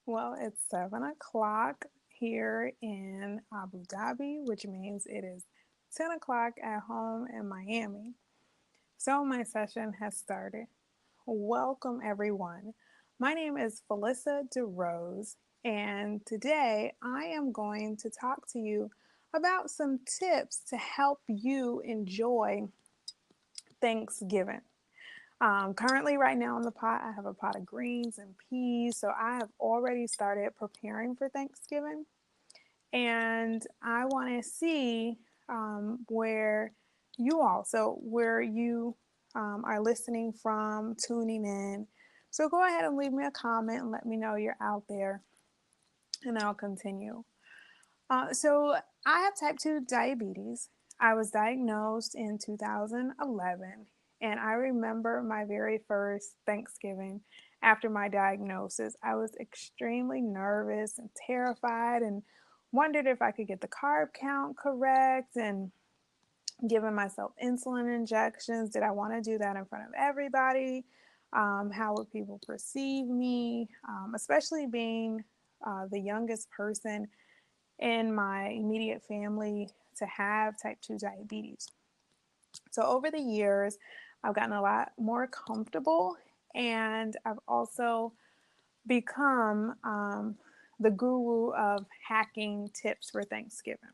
Well, it's 7 o'clock here in Abu Dhabi, which means it is 10 o'clock at home in Miami. So my session has started. Welcome, everyone. My name is Phyllisa Deroze, and today I am going to talk to you about some tips to help you enjoy Thanksgiving. Currently, right now in the pot, I have a pot of greens and peas. So I have already started preparing for Thanksgiving. And I want to see where you are listening from, tuning in. So go ahead and leave me a comment and let me know you're out there, and I'll continue. So I have type 2 diabetes. I was diagnosed in 2011, and I remember my very first Thanksgiving after my diagnosis. I was extremely nervous and terrified and wondered if I could get the carb count correct and giving myself insulin injections. Did I want to do that in front of everybody? How would people perceive me? Especially being the youngest person in my immediate family to have type 2 diabetes. So over the years, I've gotten a lot more comfortable, and I've also become the guru of hacking tips for Thanksgiving.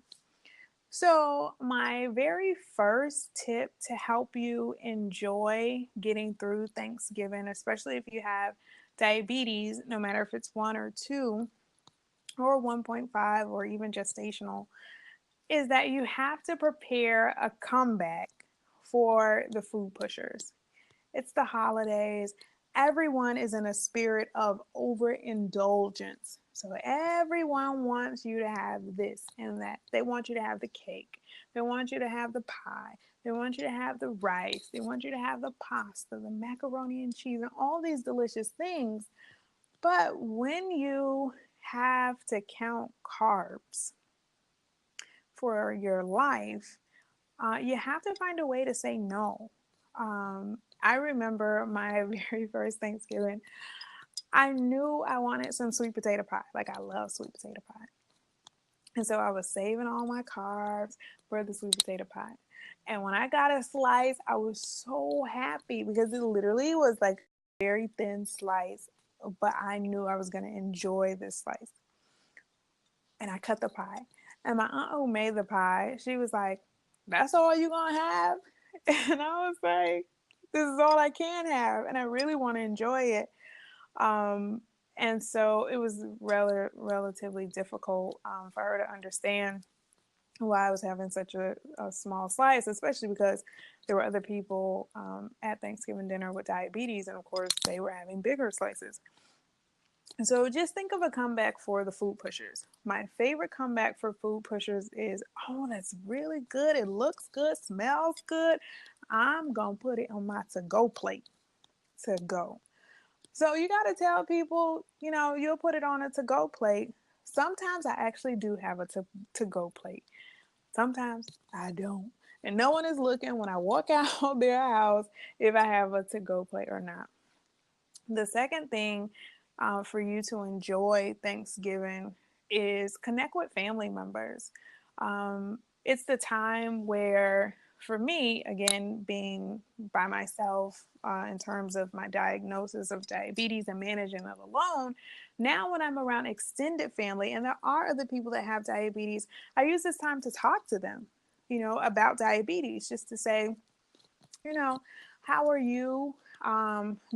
So, my very first tip to help you enjoy getting through Thanksgiving, especially if you have diabetes, no matter if it's 1 or 2 or 1.5 or even gestational, is that you have to prepare a comeback for the food pushers. It's the holidays. Everyone is in a spirit of overindulgence. So everyone wants you to have this and that. They want you to have the cake. They want you to have the pie. They want you to have the rice. They want you to have the pasta, the macaroni and cheese, and all these delicious things. But when you have to count carbs for your life, you have to find a way to say no. I remember my very first Thanksgiving. I knew I wanted some sweet potato pie. Like, I love sweet potato pie. And so I was saving all my carbs for the sweet potato pie. And when I got a slice, I was so happy because it literally was like a very thin slice, but I knew I was going to enjoy this slice. And I cut the pie. And my aunt who made the pie, she was like, "That's all you gonna have?" And I was like, "This is all I can have." And I really want to enjoy it. Um, and so it was relatively difficult for her to understand why I was having such a small slice, especially because there were other people at Thanksgiving dinner with diabetes, and of course, they were having bigger slices. So just think of a comeback for the food pushers. My favorite comeback for food pushers is, "Oh, that's really good. It looks good, smells good. I'm going to put it on my to-go plate." To go. So you got to tell people, you'll put it on a to-go plate. Sometimes I actually do have a to-go plate. Sometimes I don't. And no one is looking when I walk out their house if I have a to-go plate or not. The second thing for you to enjoy Thanksgiving is connect with family members. It's the time where, for me, again, being by myself in terms of my diagnosis of diabetes and managing it alone, now when I'm around extended family and there are other people that have diabetes, I use this time to talk to them, about diabetes, just to say, you know, how are you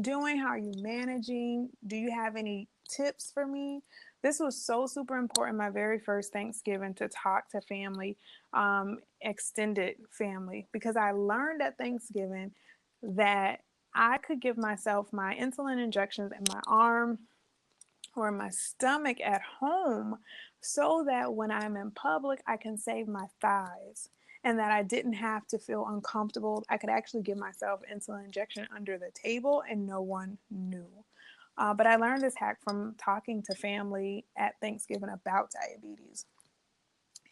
doing? How are you managing? Do you have any tips for me? This was so super important my very first Thanksgiving to talk to family, extended family, because I learned at Thanksgiving that I could give myself my insulin injections in my arm or my stomach at home so that when I'm in public, I can save my thighs and that I didn't have to feel uncomfortable. I could actually give myself insulin injection under the table and no one knew. But I learned this hack from talking to family at Thanksgiving about diabetes.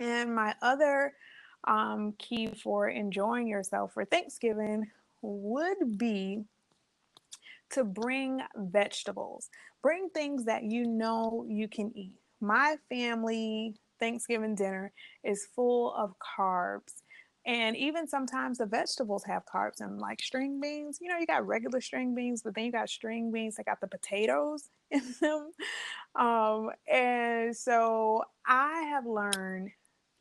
And my other key for enjoying yourself for Thanksgiving would be to bring vegetables. Bring things that you know you can eat. My family Thanksgiving dinner is full of carbs. And even sometimes the vegetables have carbs and like string beans. You know, you got regular string beans, but then you got string beans that got the potatoes in them. And so I have learned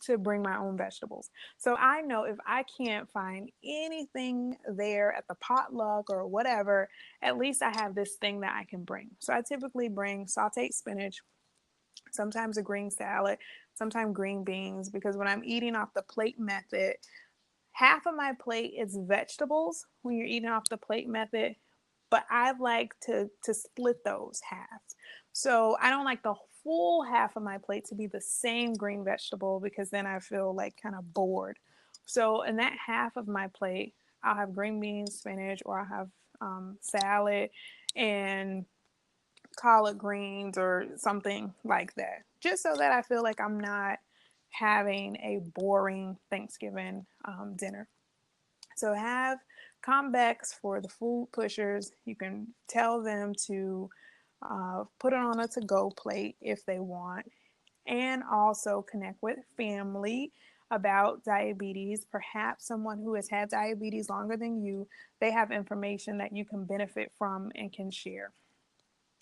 to bring my own vegetables. So I know if I can't find anything there at the potluck or whatever, at least I have this thing that I can bring. So I typically bring sauteed spinach, sometimes a green salad, sometimes green beans, because when I'm eating off the plate method, half of my plate is vegetables when you're eating off the plate method, but I like to split those halves. So I don't like the full half of my plate to be the same green vegetable because then I feel like kind of bored. So in that half of my plate, I'll have green beans, spinach, or I'll have salad and collard greens or something like that, just so that I feel like I'm not having a boring Thanksgiving dinner. So have comebacks for the food pushers. You can tell them to put it on a to-go plate if they want, and also connect with family about diabetes. Perhaps someone who has had diabetes longer than you, they have information that you can benefit from and can share.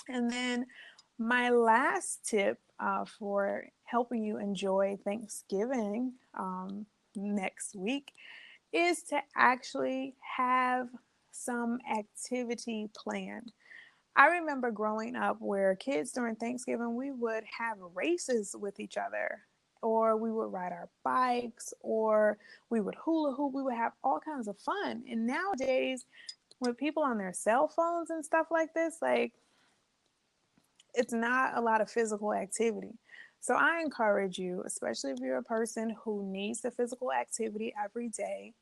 And then my last tip for helping you enjoy Thanksgiving next week is to actually have some activity planned. I remember growing up where kids during Thanksgiving, we would have races with each other, or we would ride our bikes, or we would hula hoop. We would have all kinds of fun. And nowadays, with people on their cell phones and stuff like this, like it's not a lot of physical activity. So I encourage you, especially if you're a person who needs the physical activity every day,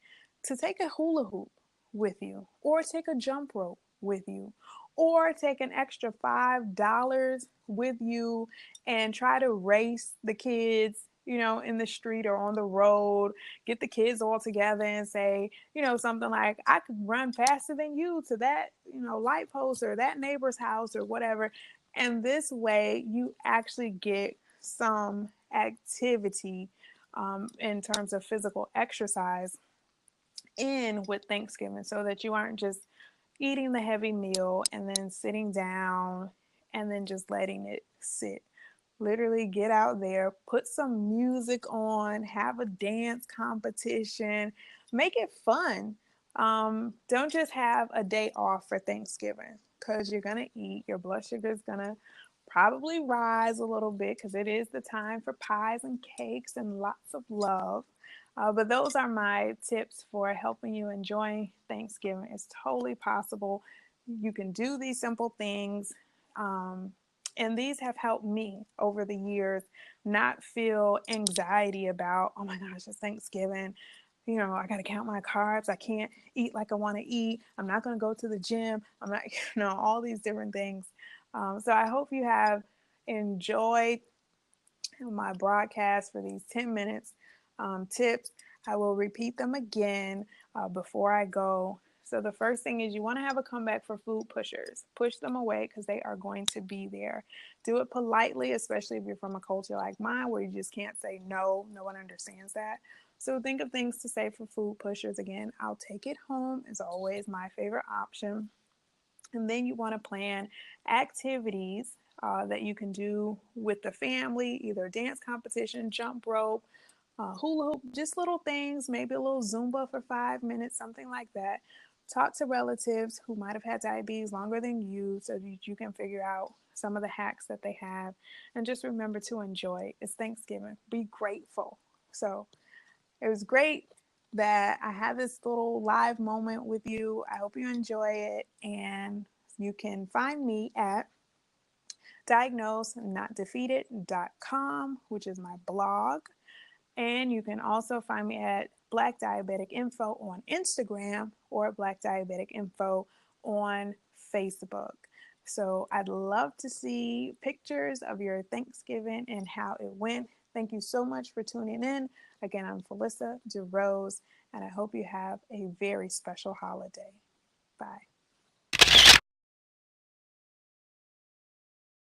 to take a hula hoop with you, or take a jump rope with you, or take an extra $5 with you and try to race the kids, in the street or on the road. Get the kids all together and say, something like, I could run faster than you to that, light post or that neighbor's house or whatever. And this way, you actually get some activity in terms of physical exercise in with Thanksgiving, so that you aren't just eating the heavy meal and then sitting down and then just letting it sit. Literally get out there, put some music on, have a dance competition, make it fun. Don't just have a day off for Thanksgiving, because you're going to eat. Your blood sugar is going to probably rise a little bit because it is the time for pies and cakes and lots of love. But those are my tips for helping you enjoy Thanksgiving. It's totally possible. You can do these simple things. And these have helped me over the years not feel anxiety about, oh my gosh, it's Thanksgiving. I got to count my carbs. I can't eat like I want to eat. I'm not going to go to the gym. I'm not, all these different things. So I hope you have enjoyed my broadcast for these 10 minutes tips. I will repeat them again before I go. So the first thing is, you want to have a comeback for food pushers. Push them away because they are going to be there. Do it politely, especially if you're from a culture like mine where you just can't say no. No one understands that. So think of things to say for food pushers. Again, I'll take it home is always my favorite option. And then you want to plan activities that you can do with the family, either dance competition, jump rope, hula hoop, just little things, maybe a little Zumba for 5 minutes, something like that. Talk to relatives who might have had diabetes longer than you so that you can figure out some of the hacks that they have. And just remember to enjoy. It's Thanksgiving. Be grateful. So it was great that I had this little live moment with you. I hope you enjoy it. And you can find me at diagnosenotdefeated.com, which is my blog. And you can also find me at Black Diabetic Info on Instagram, or Black Diabetic Info on Facebook. So I'd love to see pictures of your Thanksgiving and how it went. Thank you so much for tuning in. Again, I'm Phyllisa Deroze, and I hope you have a very special holiday. Bye.